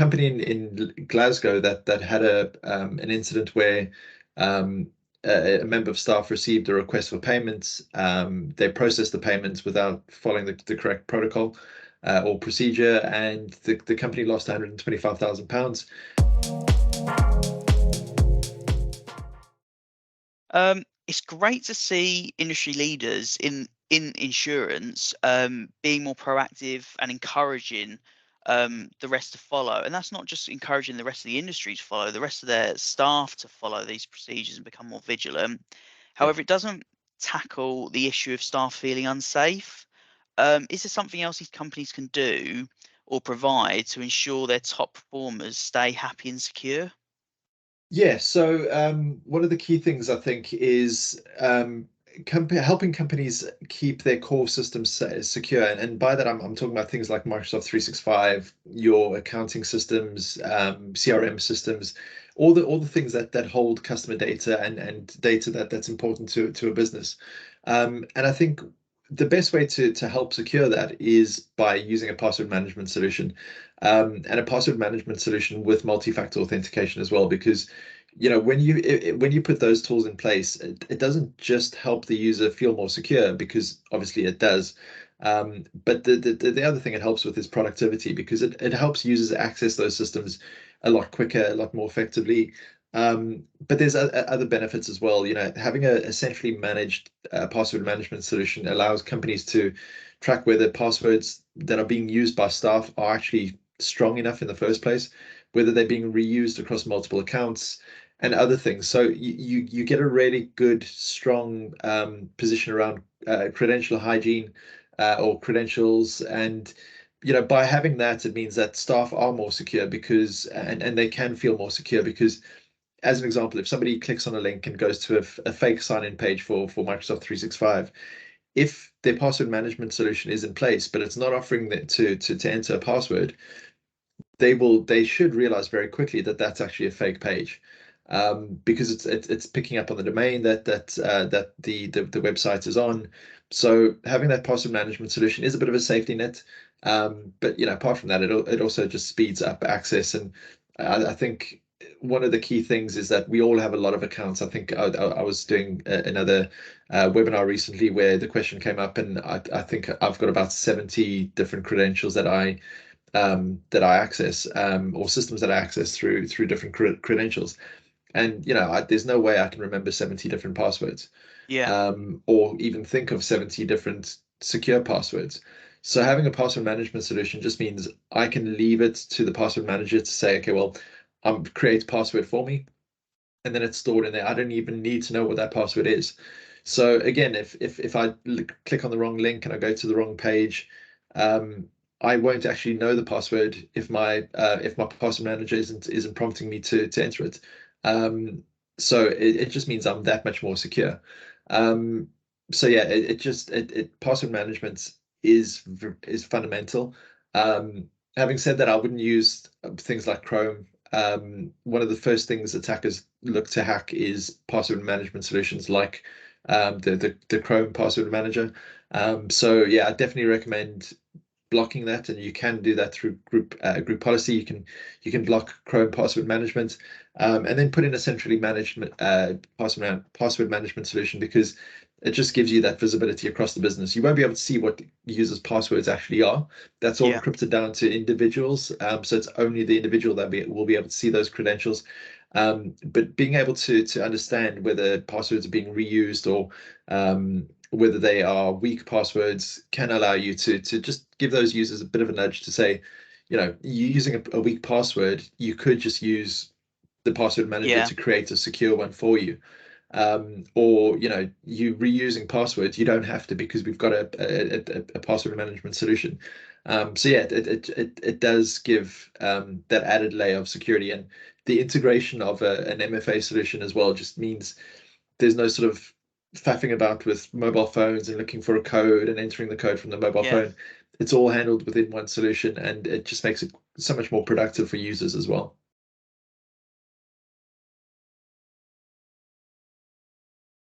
company in Glasgow that had an incident where a member of staff received a request for payments. They processed the payments without following the correct protocol or procedure, and the company lost £125,000. It's great to see industry leaders in insurance being more proactive and encouraging the rest to follow. And that's not just encouraging the rest of the industry to follow, the rest of their staff to follow these procedures and become more vigilant. Yeah. However, it doesn't tackle the issue of staff feeling unsafe. Is there something else these companies can do or provide to ensure their top performers stay happy and secure? Yeah, so one of the key things I think is helping companies keep their core systems secure, and by that I'm talking about things like Microsoft 365, your accounting systems, CRM systems, all the things that hold customer data and data that's important to a business. And I think the best way to help secure that is by using a password management solution, and a password management solution with multi-factor authentication as well, because when you put those tools in place, it doesn't just help the user feel more secure, because obviously it does, but the other thing it helps with is productivity, because it helps users access those systems a lot quicker, a lot more effectively. But there's other benefits as well. Having a centrally managed password management solution allows companies to track whether passwords that are being used by staff are actually strong enough in the first place, whether they're being reused across multiple accounts and other things. So you get a really good, strong position around credential hygiene or credentials. And by having that, it means that staff are more secure, because and they can feel more secure, because, as an example, if somebody clicks on a link and goes to a fake sign-in page for Microsoft 365, if their password management solution is in place, but it's not offering them to enter a password, they should realize very quickly that that's actually a fake page, because it's picking up on the domain that the website is on. So having that password management solution is a bit of a safety net, but apart from that, it also just speeds up access. And I think one of the key things is that we all have a lot of accounts. I think I was doing another webinar recently where the question came up, and I think I've got about 70 different credentials that I access, or systems that I access through different credentials. And there's no way I can remember 70 different passwords, Yeah. or even think of 70 different secure passwords. So having a password management solution just means I can leave it to the password manager to say, okay, well, create a password for me, and then it's stored in there. I don't even need to know what that password is. So again, if I click on the wrong link and I go to the wrong page, I won't actually know the password if my password manager isn't prompting me to enter it. So it just means I'm that much more secure. So yeah, password management is fundamental. Having said that, I wouldn't use things like Chrome. One of the first things attackers look to hack is password management solutions like the Chrome password manager. So yeah, I definitely recommend blocking that, and you can do that through group policy. You can block Chrome password management, and then put in a centrally managed password management solution, because it just gives you that visibility across the business. You won't be able to see what users' passwords actually are. That's all Yeah. encrypted down to individuals, so it's only the individual that will be able to see those credentials. But being able to understand whether passwords are being reused, or whether they are weak passwords, can allow you to just give those users a bit of a nudge to say, you're using a weak password, you could just use the password manager Yeah. to create a secure one for you. Or you reusing passwords, you don't have to, because we've got a password management solution. So yeah, it does give that added layer of security. And the integration of an MFA solution as well just means there's no sort of faffing about with mobile phones and looking for a code and entering the code from the mobile Yeah. phone. It's all handled within one solution, and it just makes it so much more productive for users as well.